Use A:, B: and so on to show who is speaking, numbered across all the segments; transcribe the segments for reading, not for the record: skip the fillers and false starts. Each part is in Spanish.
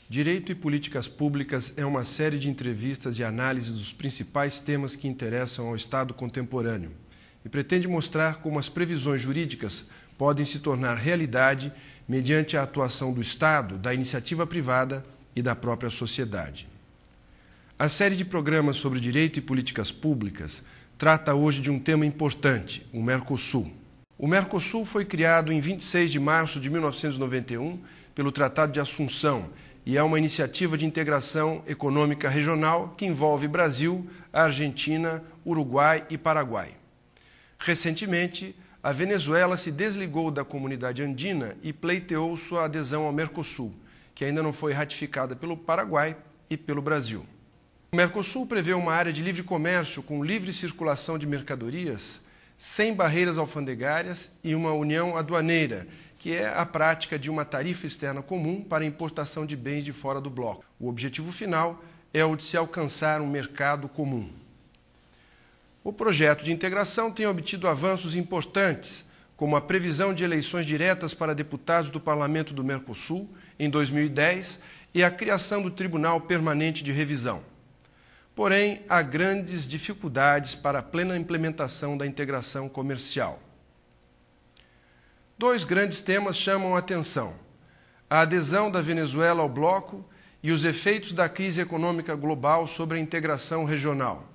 A: Direito e Políticas Públicas é uma série de entrevistas e análises dos principais temas que interessam ao Estado contemporâneo e pretende mostrar como as previsões jurídicas podem se tornar realidade mediante a atuação do Estado, da iniciativa privada e da própria sociedade. A série de programas sobre direito e políticas públicas trata hoje de um tema importante, o Mercosul. O Mercosul foi criado em 26 de março de 1991 pelo Tratado de Assunção e é uma iniciativa de integração econômica regional que envolve Brasil, Argentina, Uruguai e Paraguai. Recentemente, a Venezuela se desligou da comunidade andina e pleiteou sua adesão ao Mercosul, que ainda não foi ratificada pelo Paraguai e pelo Brasil. O Mercosul prevê uma área de livre comércio com livre circulação de mercadorias, sem barreiras alfandegárias e uma união aduaneira, que é a prática de uma tarifa externa comum para a importação de bens de fora do bloco. O objetivo final é o de se alcançar um mercado comum. O projeto de integração tem obtido avanços importantes, como a previsão de eleições diretas para deputados do Parlamento do Mercosul em 2010 e a criação do Tribunal Permanente de Revisão. Porém, há grandes dificuldades para a plena implementação da integração comercial. Dois grandes temas chamam a atenção: a adesão da Venezuela ao bloco e os efeitos da crise econômica global sobre a integração regional.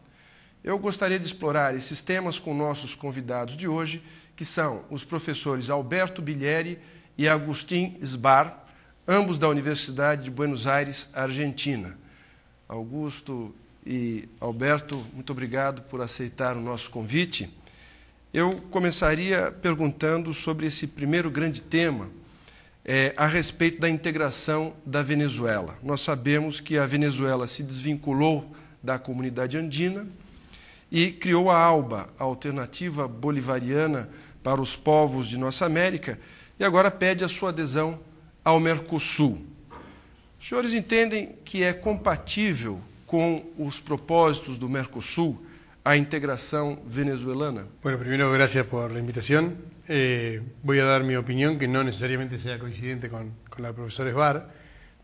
A: Eu gostaria de explorar esses temas com nossos convidados de hoje, que são os professores Alberto Bilieri e Agustín Sbar, ambos da Universidade de Buenos Aires, Argentina. Augusto e Alberto, muito obrigado por aceitar o nosso convite. Eu começaria perguntando sobre esse primeiro grande tema, a respeito da integração da Venezuela. Nós sabemos que a Venezuela se desvinculou da comunidade andina e criou a ALBA, a Alternativa Bolivariana para os Povos de Nossa América, e agora pede a sua adesão ao Mercosul. Os senhores entendem que é compatível com os propósitos do Mercosul a integración venezolana?
B: Bueno, primero gracias por la invitación. Voy a dar mi opinión, que no necesariamente sea coincidente con la profesora Sbar.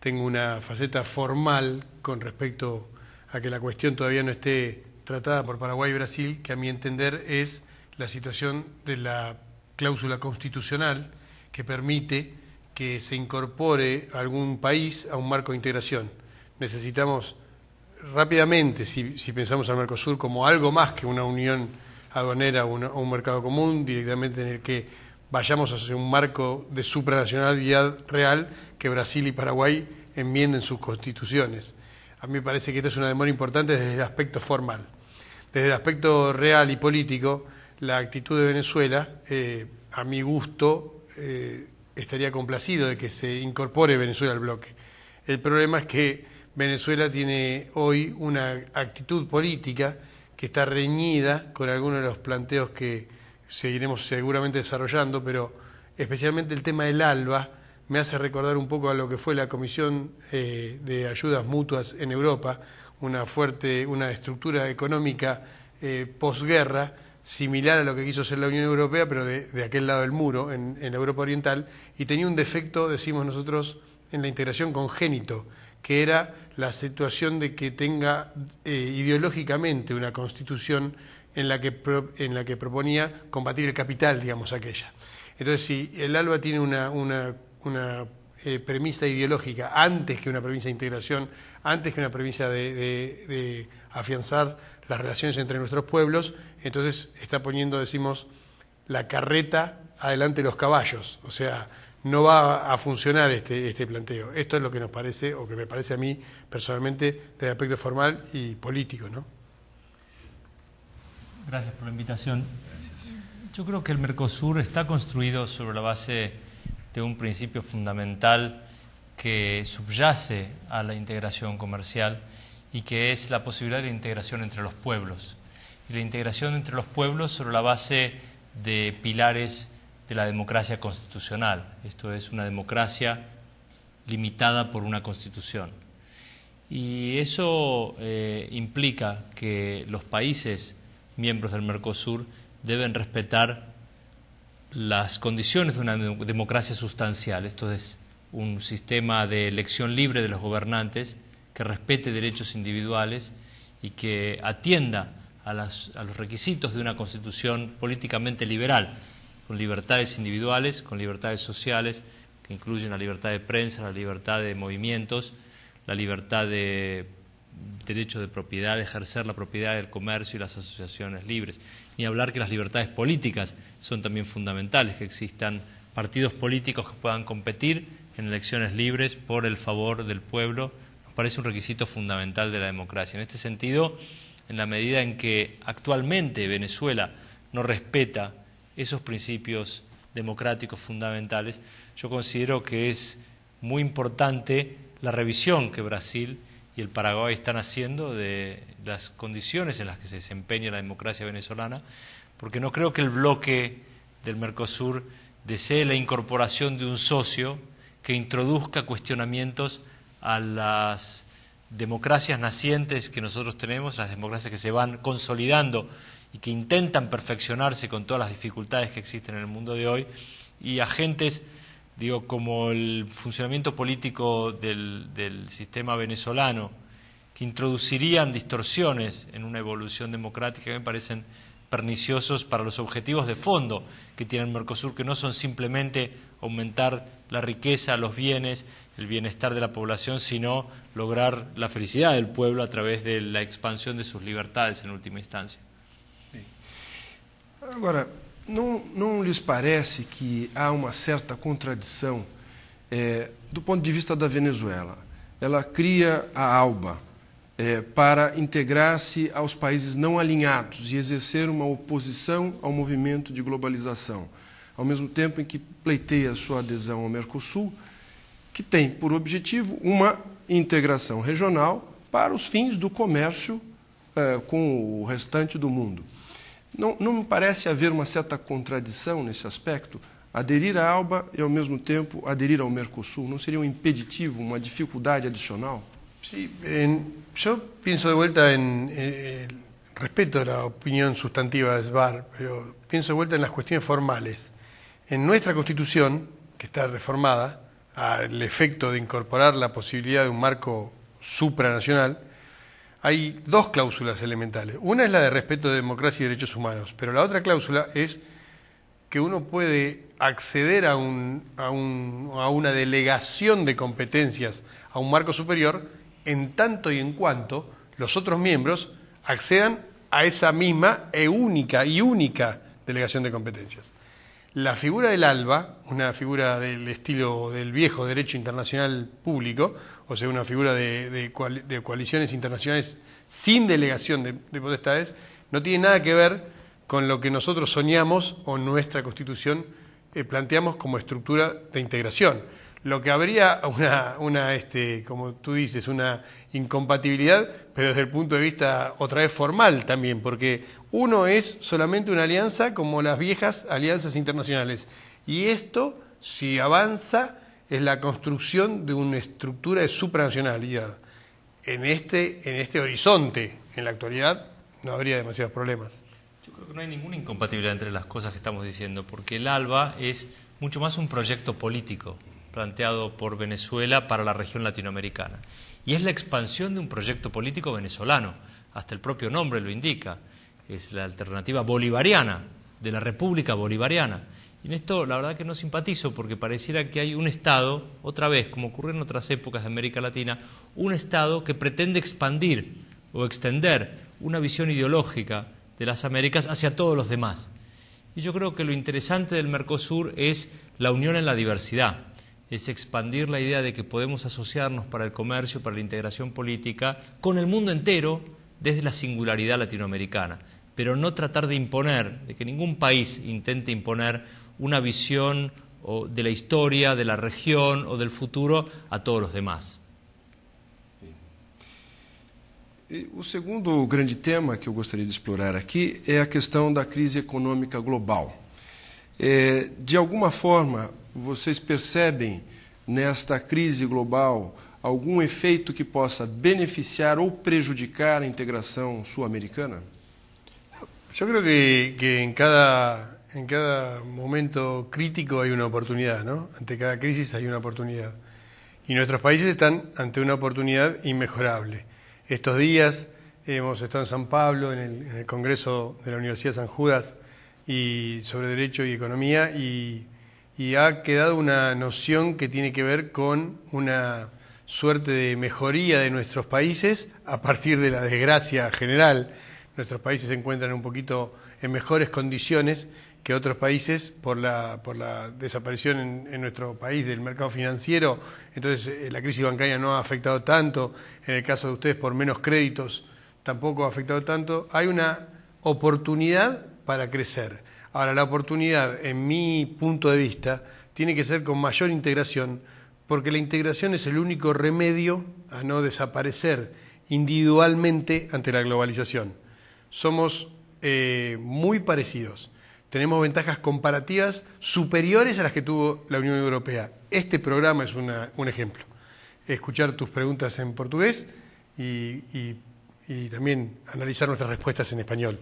B: Tengo una faceta formal con respecto a que la cuestión todavía no esté tratada por Paraguay y Brasil, que a mi entender es la situación de la cláusula constitucional que permite que se incorpore algún país a un marco de integración. Necesitamos rápidamente, si pensamos al Mercosur como algo más que una unión aduanera o un mercado común, directamente en el que vayamos hacia un marco de supranacionalidad real, que Brasil y Paraguay enmienden sus constituciones. A mí me parece que esta es una demora importante desde el aspecto formal. Desde el aspecto real y político, la actitud de Venezuela, a mi gusto, estaría complacido de que se incorpore Venezuela al bloque. El problema es que Venezuela tiene hoy una actitud política que está reñida con algunos de los planteos que seguiremos seguramente desarrollando, pero especialmente el tema del ALBA me hace recordar un poco a lo que fue la Comisión de Ayudas Mutuas en Europa, una estructura económica posguerra, similar a lo que quiso ser la Unión Europea, pero de aquel lado del muro, en la Europa Oriental, y tenía un defecto, decimos nosotros, en la integración congénito, que era la situación de que tenga ideológicamente una constitución en la que proponía combatir el capital, digamos, aquella. Entonces, si el ALBA tiene una premisa ideológica antes que una premisa de integración, antes que una premisa de afianzar las relaciones entre nuestros pueblos, entonces está poniendo, decimos, la carreta adelante de los caballos, o sea, no va a funcionar este planteo. Esto es lo que nos parece, o que me parece a mí personalmente, desde el aspecto formal y político, ¿no?
C: Gracias por la invitación.
B: Gracias.
C: Yo creo que el Mercosur está construido sobre la base de un principio fundamental que subyace a la integración comercial y que es la posibilidad de integración entre los pueblos. Y la integración entre los pueblos sobre la base de pilares de la democracia constitucional. Esto es una democracia limitada por una constitución. Y eso implica que los países miembros del Mercosur deben respetar las condiciones de una democracia sustancial, esto es, un sistema de elección libre de los gobernantes que respete derechos individuales y que atienda a los requisitos de una constitución políticamente liberal, con libertades individuales, con libertades sociales, que incluyen la libertad de prensa, la libertad de movimientos, la libertad de derecho de propiedad, de ejercer la propiedad del comercio y las asociaciones libres. Ni hablar que las libertades políticas son también fundamentales, que existan partidos políticos que puedan competir en elecciones libres por el favor del pueblo, nos parece un requisito fundamental de la democracia. En este sentido, en la medida en que actualmente Venezuela no respeta esos principios democráticos fundamentales, yo considero que es muy importante la revisión que Brasil y el Paraguay están haciendo de las condiciones en las que se desempeña la democracia venezolana, porque no creo que el bloque del Mercosur desee la incorporación de un socio que introduzca cuestionamientos a las democracias nacientes que nosotros tenemos, las democracias que se van consolidando y que intentan perfeccionarse con todas las dificultades que existen en el mundo de hoy, y agentes, digo, como el funcionamiento político del sistema venezolano, que introducirían distorsiones en una evolución democrática que me parecen perniciosos para los objetivos de fondo que tiene el Mercosur, que no son simplemente aumentar la riqueza, los bienes, el bienestar de la población, sino lograr la felicidad del pueblo a través de la expansión de sus libertades en última instancia.
A: Agora, não lhes parece que há uma certa contradição do ponto de vista da Venezuela? Ela cria a ALBA para integrar-se aos países não alinhados e exercer uma oposição ao movimento de globalização, ao mesmo tempo em que pleiteia sua adesão ao Mercosul, que tem por objetivo uma integração regional para os fins do comércio com o restante do mundo. Não me parece haver uma certa contradição nesse aspecto? Aderir à ALBA e, ao mesmo tempo, aderir ao Mercosul, ¿no sería un impeditivo, una dificultad adicional?
B: Sí, yo pienso de vuelta respeto la opinión sustantiva de Sbar, pero pienso de vuelta en las cuestiones formales. En nuestra Constitución, que está reformada, al efecto de incorporar la posibilidad de un marco supranacional, hay dos cláusulas elementales. Una es la de respeto de democracia y derechos humanos, pero la otra cláusula es que uno puede acceder a una delegación de competencias a un marco superior en tanto y en cuanto los otros miembros accedan a esa misma única delegación de competencias. La figura del ALBA, una figura del estilo del viejo derecho internacional público, o sea, una figura de coaliciones internacionales sin delegación de potestades, no tiene nada que ver con lo que nosotros soñamos o nuestra Constitución planteamos como estructura de integración. Lo que habría como tú dices, una incompatibilidad, pero desde el punto de vista otra vez formal también, porque uno es solamente una alianza como las viejas alianzas internacionales. Y esto, si avanza, es la construcción de una estructura de supranacionalidad. En este horizonte, en la actualidad, no habría demasiados problemas.
C: Yo creo que no hay ninguna incompatibilidad entre las cosas que estamos diciendo, porque el ALBA es mucho más un proyecto político planteado por Venezuela para la región latinoamericana. Y es la expansión de un proyecto político venezolano, hasta el propio nombre lo indica, es la alternativa bolivariana, de la República Bolivariana. Y en esto la verdad que no simpatizo, porque pareciera que hay un Estado, otra vez, como ocurre en otras épocas de América Latina, un Estado que pretende expandir o extender una visión ideológica de las Américas hacia todos los demás. Y yo creo que lo interesante del Mercosur es la unión en la diversidad, es expandir la idea de que podemos asociarnos para el comercio, para la integración política, con el mundo entero desde la singularidad latinoamericana, pero no tratar de imponer, de que ningún país intente imponer una visión de la historia, de la región o del futuro a todos los demás.
A: O segundo grande tema que eu gostaria de explorar aqui é a questão da crise econômica global. De alguma forma, vocês percebem nesta crise global algum efeito que possa beneficiar ou prejudicar a integração sul-americana?
B: Yo creo que en cada en cada momento crítico hay una oportunidad, ¿no? Ante cada crisis hay una oportunidad. Y nuestros países están ante una oportunidad inmejorable. Estos días hemos estado en San Pablo, en el Congreso de la Universidad San Judas, y sobre Derecho y Economía, y ha quedado una noción que tiene que ver con una suerte de mejoría de nuestros países a partir de la desgracia general. Nuestros países se encuentran un poquito en mejores condiciones que otros países por la desaparición en nuestro país del mercado financiero. Entonces la crisis bancaria no ha afectado tanto, en el caso de ustedes por menos créditos tampoco ha afectado tanto. Hay una oportunidad para crecer. Ahora, la oportunidad, en mi punto de vista, tiene que ser con mayor integración, porque la integración es el único remedio a no desaparecer individualmente ante la globalización. Somos muy parecidos, tenemos ventajas comparativas superiores a las que tuvo la Unión Europea. Este programa es un ejemplo. Escuchar tus preguntas en portugués y también analizar nuestras respuestas en español.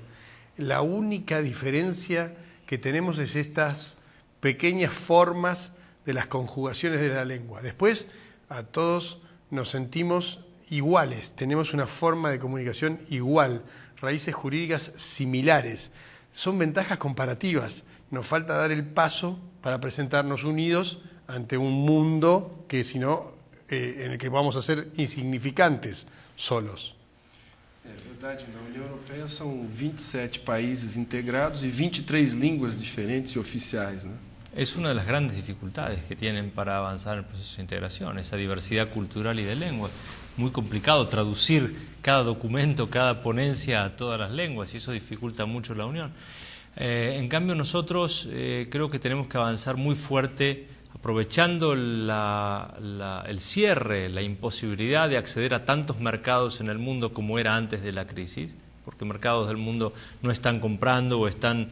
B: La única diferencia que tenemos es estas pequeñas formas de las conjugaciones de la lengua. Después, a todos nos sentimos iguales, tenemos una forma de comunicación igual, raíces jurídicas similares. Son ventajas comparativas. Nos falta dar el paso para presentarnos unidos ante un mundo que, si no, en el que vamos a ser insignificantes solos.
A: É verdade, na União Europeia são 27 países integrados y 23 lenguas diferentes y oficiales, ¿no?
C: Es una de las grandes dificultades que tienen para avanzar en el proceso de integración, esa diversidad cultural y de lengua. Muy complicado traducir cada documento, cada ponencia a todas las lenguas, y eso dificulta mucho la unión. En cambio, nosotros creo que tenemos que avanzar muy fuerte, aprovechando el cierre, la imposibilidad de acceder a tantos mercados en el mundo como era antes de la crisis, porque mercados del mundo no están comprando o están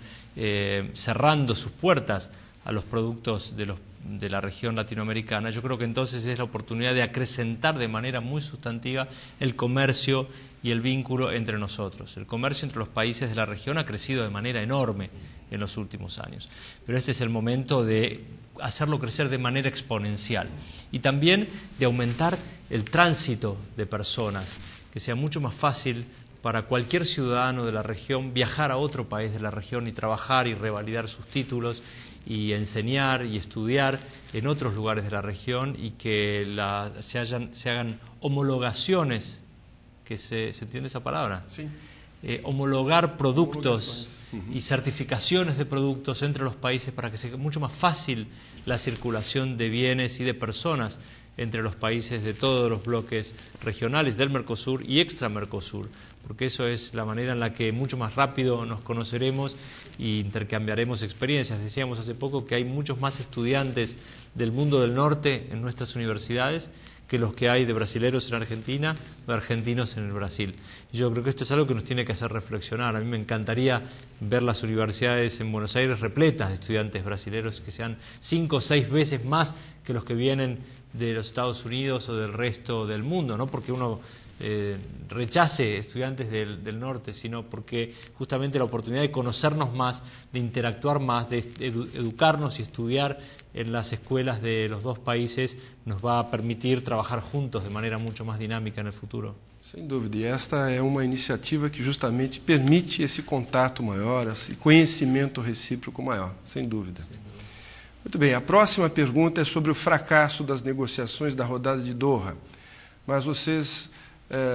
C: cerrando sus puertas a los productos de la región latinoamericana. Yo creo que entonces es la oportunidad de acrecentar de manera muy sustantiva el comercio y el vínculo entre nosotros. El comercio entre los países de la región ha crecido de manera enorme en los últimos años, pero este es el momento de hacerlo crecer de manera exponencial y también de aumentar el tránsito de personas, que sea mucho más fácil para cualquier ciudadano de la región viajar a otro país de la región y trabajar y revalidar sus títulos y enseñar y estudiar en otros lugares de la región, y que se hagan homologaciones, que se entiende esa palabra,
A: Sí.
C: Homologar productos y certificaciones de productos entre los países para que sea mucho más fácil la circulación de bienes y de personas entre los países de todos los bloques regionales del Mercosur y extra Mercosur, porque eso es la manera en la que mucho más rápido nos conoceremos e intercambiaremos experiencias. Decíamos hace poco que hay muchos más estudiantes del mundo del norte en nuestras universidades que los que hay de brasileros en Argentina o de argentinos en el Brasil. Y yo creo que esto es algo que nos tiene que hacer reflexionar. A mí me encantaría ver las universidades en Buenos Aires repletas de estudiantes brasileros, que sean 5 o 6 veces más que los que vienen de los Estados Unidos o del resto del mundo, no porque uno rechace estudiantes del norte, sino porque justamente la oportunidad de conocernos más, de interactuar más, de educarnos y estudiar en las escuelas de los dos países nos va a permitir trabajar juntos de manera mucho más dinámica en el futuro.
A: Sem dúvida, e esta é uma iniciativa que justamente permite esse contato maior, esse conhecimento recíproco maior, sem dúvida. Muito bem, a próxima pergunta é sobre o fracasso das negociações da rodada de Doha, mas vocês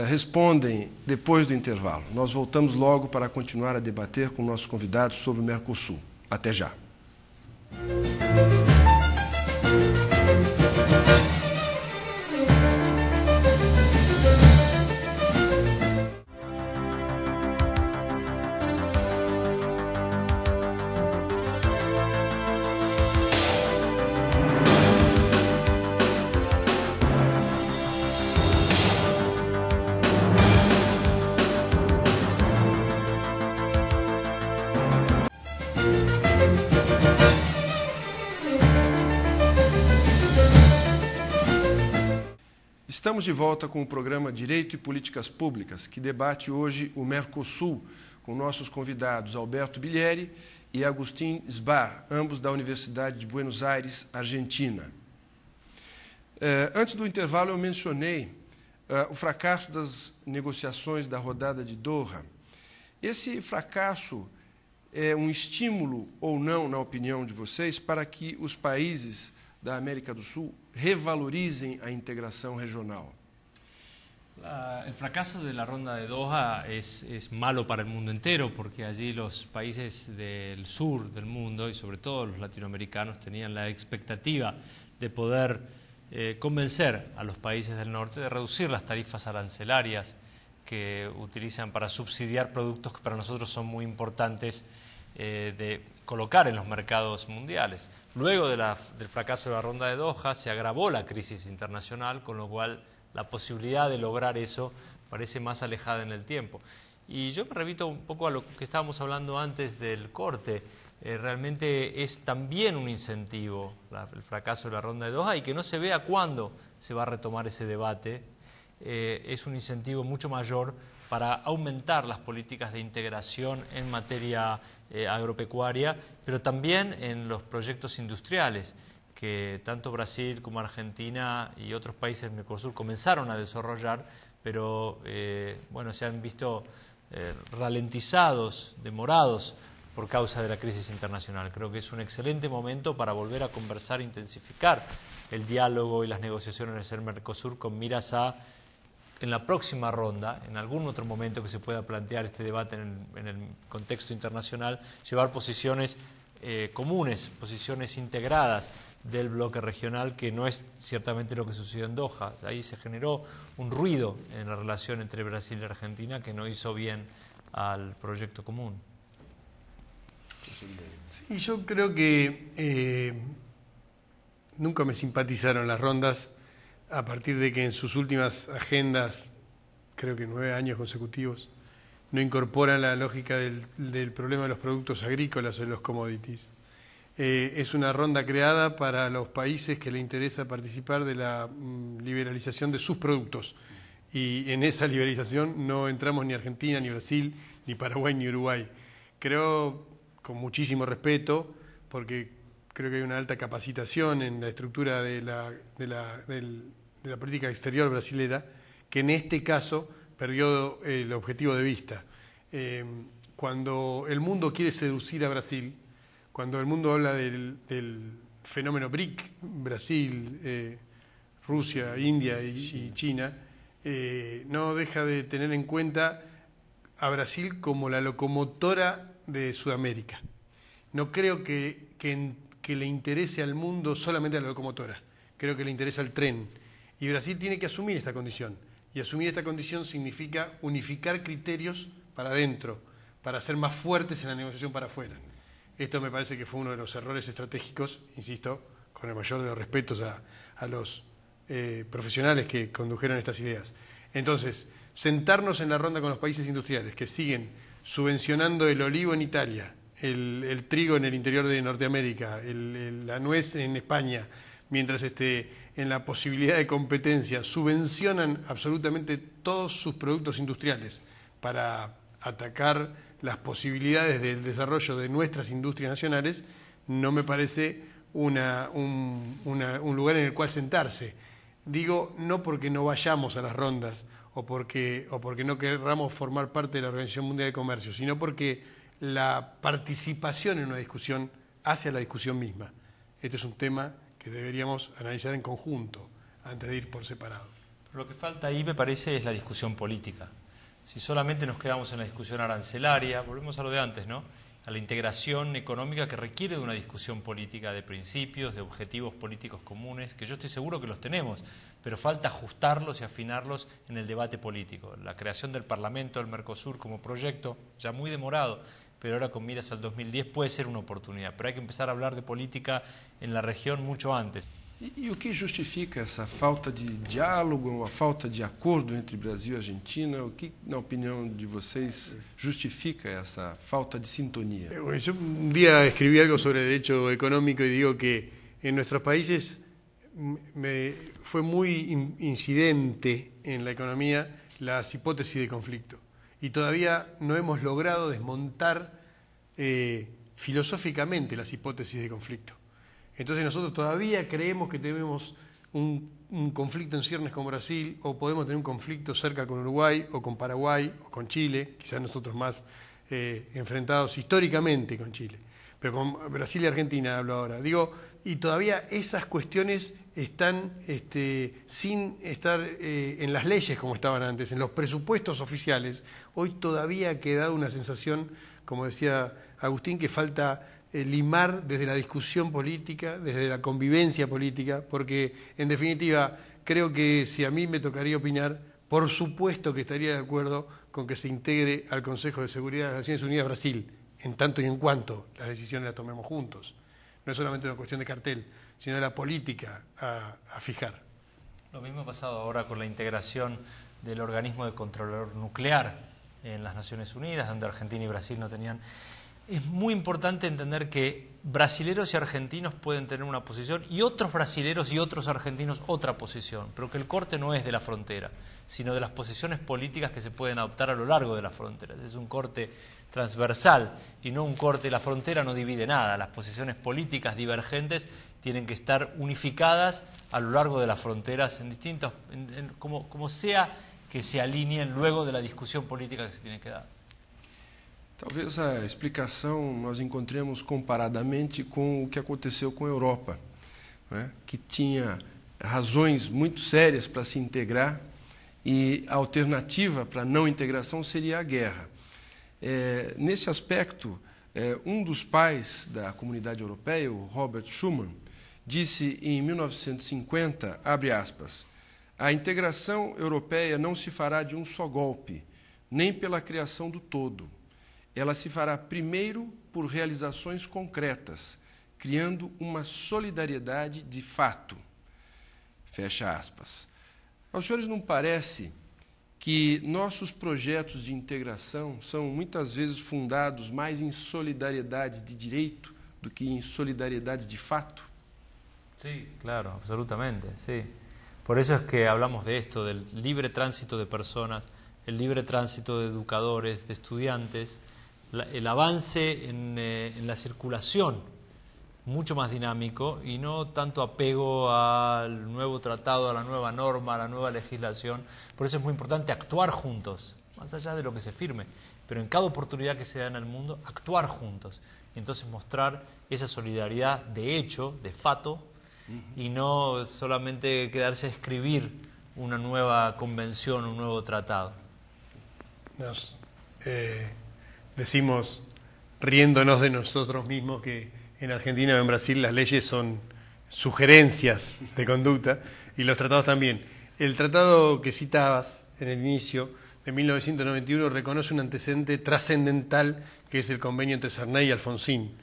A: respondem depois do intervalo. Nós voltamos logo para continuar a debater com nossos convidados sobre o Mercosul. Até já. Estamos de volta com o programa Direito e Políticas Públicas, que debate hoje o Mercosul, com nossos convidados Alberto Bilieri e Agustín Sbar, ambos da Universidade de Buenos Aires, Argentina. Antes do intervalo, eu mencionei o fracasso das negociações da rodada de Doha. Esse fracasso é um estímulo ou não, na opinião de vocês, para que os países da América do Sul revalorizem a integração regional?
C: El fracaso de la ronda de Doha es malo para el mundo entero, porque allí los países del sur del mundo, y sobre todo los latinoamericanos, tenían la expectativa de poder convencer a los países del norte de reducir las tarifas arancelarias que utilizan para subsidiar productos que para nosotros son muy importantes de colocar en los mercados mundiales. Luego del fracaso de la ronda de Doha se agravó la crisis internacional, con lo cual la posibilidad de lograr eso parece más alejada en el tiempo. Y yo me remito un poco a lo que estábamos hablando antes del corte. Realmente es también un incentivo el fracaso de la ronda de Doha, y que no se vea cuándo se va a retomar ese debate. Es un incentivo mucho mayor para aumentar las políticas de integración en materia agropecuaria, pero también en los proyectos industriales que tanto Brasil como Argentina y otros países del Mercosur comenzaron a desarrollar, pero bueno, se han visto ralentizados, demorados por causa de la crisis internacional. Creo que es un excelente momento para volver a conversar, intensificar el diálogo y las negociaciones en el Mercosur con miras a, en la próxima ronda, en algún otro momento que se pueda plantear este debate en el contexto internacional, llevar posiciones comunes, posiciones integradas del bloque regional, que no es ciertamente lo que sucedió en Doha. Ahí se generó un ruido en la relación entre Brasil y Argentina que no hizo bien al proyecto común.
B: Sí, yo creo que nunca me simpatizaron las rondas, a partir de que en sus últimas agendas, creo que 9 años consecutivos, no incorporan la lógica del problema de los productos agrícolas o de los commodities. Es una ronda creada para los países que le interesa participar de la liberalización de sus productos. Y en esa liberalización no entramos ni Argentina, ni Brasil, ni Paraguay, ni Uruguay. Creo, con muchísimo respeto, porque creo que hay una alta capacitación en la estructura de la política exterior brasilera, que en este caso perdió el objetivo de vista. Cuando el mundo quiere seducir a Brasil, cuando el mundo habla del fenómeno BRIC, Brasil, Rusia, India y China, no deja de tener en cuenta a Brasil como la locomotora de Sudamérica. No creo que le interese al mundo solamente a la locomotora, creo que le interesa el tren. Y Brasil tiene que asumir esta condición. Y asumir esta condición significa unificar criterios para adentro, para ser más fuertes en la negociación para afuera. Esto me parece que fue uno de los errores estratégicos, insisto, con el mayor de los respetos a los profesionales que condujeron estas ideas. Entonces, sentarnos en la ronda con los países industriales que siguen subvencionando el olivo en Italia, el trigo en el interior de Norteamérica, la nuez en España, mientras en la posibilidad de competencia subvencionan absolutamente todos sus productos industriales para atacar las posibilidades del desarrollo de nuestras industrias nacionales, no me parece un lugar en el cual sentarse. Digo, no porque no vayamos a las rondas o porque no querramos formar parte de la Organización Mundial de Comercio, sino porque la participación en una discusión hace a la discusión misma. Este es un tema que deberíamos analizar en conjunto antes de ir por separado.
C: Pero lo que falta ahí, me parece, es la discusión política. Si solamente nos quedamos en la discusión arancelaria, volvemos a lo de antes, ¿no? A la integración económica, que requiere de una discusión política de principios, de objetivos políticos comunes, que yo estoy seguro que los tenemos, pero falta ajustarlos y afinarlos en el debate político. La creación del Parlamento del Mercosur como proyecto, ya muy demorado, pero ahora con miras al 2010 puede ser una oportunidad. Pero hay que empezar a hablar de política en la región mucho antes.
A: E o que justifica essa falta de diálogo, a falta de acordo entre Brasil e Argentina? O que, na opinião de vocês, justifica essa falta de sintonia?
B: Yo un día escribí algo sobre derecho económico y digo que en nuestros países fue muy incidente en la economía las hipótesis de conflicto. Y todavía no hemos logrado desmontar filosóficamente las hipótesis de conflicto. Entonces nosotros todavía creemos que tenemos un conflicto en ciernes con Brasil, o podemos tener un conflicto cerca con Uruguay, o con Paraguay, o con Chile, quizás nosotros más enfrentados históricamente con Chile. Pero con Brasil y Argentina hablo ahora. Digo, y todavía esas cuestiones están sin estar en las leyes como estaban antes, en los presupuestos oficiales. Hoy todavía ha quedado una sensación, como decía Agustín, que falta limar desde la discusión política, desde la convivencia política, porque en definitiva creo que si a mí me tocaría opinar, por supuesto que estaría de acuerdo con que se integre al Consejo de Seguridad de las Naciones Unidas Brasil, en tanto y en cuanto las decisiones las tomemos juntos. No es solamente una cuestión de cartel, sino de la política a fijar.
C: Lo mismo ha pasado ahora con la integración del organismo de control nuclear en las Naciones Unidas, donde Argentina y Brasil no tenían. Es muy importante entender que brasileros y argentinos pueden tener una posición y otros brasileros y otros argentinos otra posición, pero que el corte no es de la frontera, sino de las posiciones políticas que se pueden adoptar a lo largo de las fronteras. Es un corte transversal y no un corte. La frontera no divide nada, las posiciones políticas divergentes tienen que estar unificadas a lo largo de las fronteras en distintos, como sea que se alineen luego de la discusión política que se tiene que dar.
A: Talvez a explicação nós encontremos comparadamente com o que aconteceu com a Europa, né? Que tinha razões muito sérias para se integrar e a alternativa para a não integração seria a guerra. Nesse aspecto, um dos pais da comunidade europeia, o Robert Schuman, disse em 1950, abre aspas, a integração europeia não se fará de um só golpe, nem pela criação do todo. Ela se fará primeiro por realizações concretas, criando uma solidariedade de fato. Fecha aspas. Aos senhores não parece que nossos projetos de integração são muitas vezes fundados mais em solidariedades de direito do que em solidariedades de fato?
C: Sí, claro, absolutamente, sí. Por eso es que hablamos de esto, del libre tránsito de personas, el libre tránsito de educadores, de estudiantes, el avance en la circulación mucho más dinámico y no tanto apego al nuevo tratado, a la nueva norma, a la nueva legislación. Por eso es muy importante actuar juntos, más allá de lo que se firme, pero en cada oportunidad que se da en el mundo, actuar juntos. Y entonces mostrar esa solidaridad de hecho, de fato, y no solamente quedarse a escribir una nueva convención, un nuevo tratado.
B: Nos decimos, riéndonos de nosotros mismos, que en Argentina o en Brasil las leyes son sugerencias de conducta y los tratados también. El tratado que citabas en el inicio, de 1991, reconoce un antecedente trascendental que es el convenio entre Sarney y Alfonsín.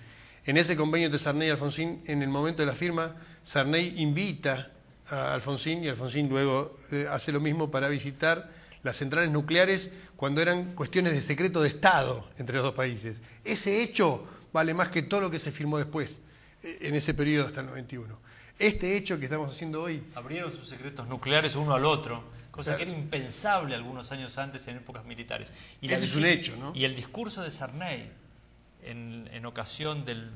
B: En ese convenio entre Sarney y Alfonsín, en el momento de la firma, Sarney invita a Alfonsín y Alfonsín luego hace lo mismo para visitar las centrales nucleares cuando eran cuestiones de secreto de Estado entre los dos países. Ese hecho vale más que todo lo que se firmó después, en ese periodo hasta el 91. Este hecho que estamos haciendo hoy...
C: Abrieron sus secretos nucleares uno al otro, cosa que era impensable algunos años antes en épocas militares. Y
B: ese es un hecho, ¿no?
C: Y el discurso de Sarney, en ocasión del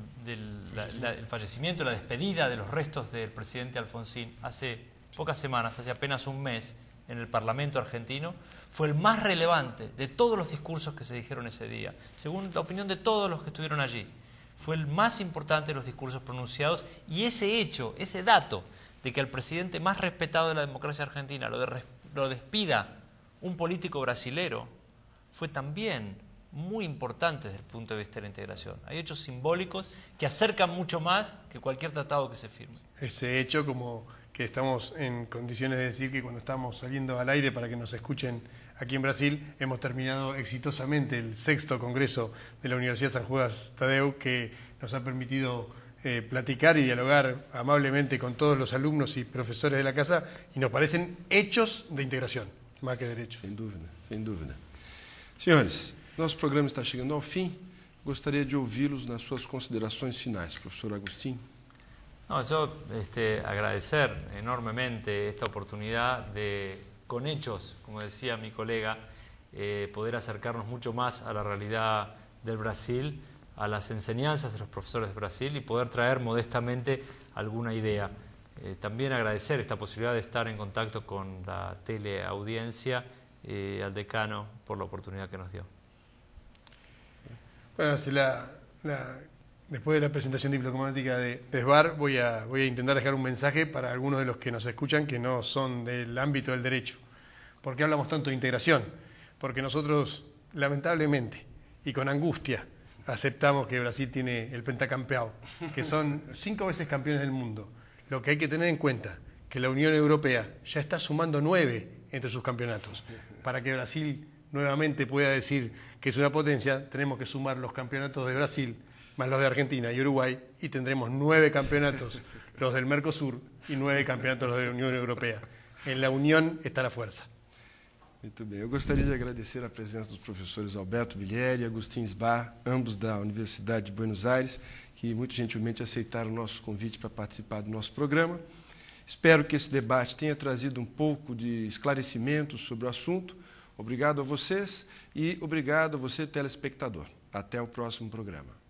C: fallecimiento, la despedida de los restos del presidente Alfonsín, hace pocas semanas, hace apenas un mes, en el Parlamento argentino, fue el más relevante de todos los discursos que se dijeron ese día, según la opinión de todos los que estuvieron allí. Fue el más importante de los discursos pronunciados, y ese hecho, ese dato de que al presidente más respetado de la democracia argentina lo despida un político brasilero, fue también muy importante desde el punto de vista de la integración. Hay hechos simbólicos que acercan mucho más que cualquier tratado que se firme.
B: Ese hecho, como que estamos en condiciones de decir que cuando estamos saliendo al aire para que nos escuchen aquí en Brasil, hemos terminado exitosamente el 6º Congreso de la Universidad San Judas Tadeu, que nos ha permitido platicar y dialogar amablemente con todos los alumnos y profesores de la casa, y nos parecen hechos de integración, más que derechos.
A: Sem dúvida, sem dúvida. Senhores, nosso programa está chegando ao fim. Gostaria de ouvi-los nas suas considerações finais, professor Agustín.
C: No, yo agradecer enormemente esta oportunidad de, con hechos, como decía mi colega, poder acercarnos mucho más a la realidad del Brasil, a las enseñanzas de los profesores de Brasil y poder traer modestamente alguna idea. También agradecer esta posibilidad de estar en contacto con la teleaudiencia y al decano por la oportunidad que nos dio.
B: Bueno, después de la presentación diplomática de SBAR, voy a intentar dejar un mensaje para algunos de los que nos escuchan que no son del ámbito del derecho. ¿Por qué hablamos tanto de integración? Porque nosotros, lamentablemente, y con angustia, aceptamos que Brasil tiene el pentacampeón, que son 5 veces campeones del mundo. Lo que hay que tener en cuenta, que la Unión Europea ya está sumando 9 entre sus campeonatos. Para que Brasil nuevamente pueda decir que es una potencia, tenemos que sumar los campeonatos de Brasil, más los de Argentina y Uruguay, y tendremos 9 campeonatos, los del Mercosur, y 9 campeonatos los de la Unión Europea. En la unión está la fuerza.
A: Muito bem. Eu gostaria de agradecer a presença dos professores Alberto Bilieri e Agustin Sbar, ambos da Universidade de Buenos Aires, que muito gentilmente aceitaram o nosso convite para participar do nosso programa. Espero que esse debate tenha trazido um pouco de esclarecimento sobre o assunto. Obrigado a vocês e obrigado a você, telespectador. Até o próximo programa.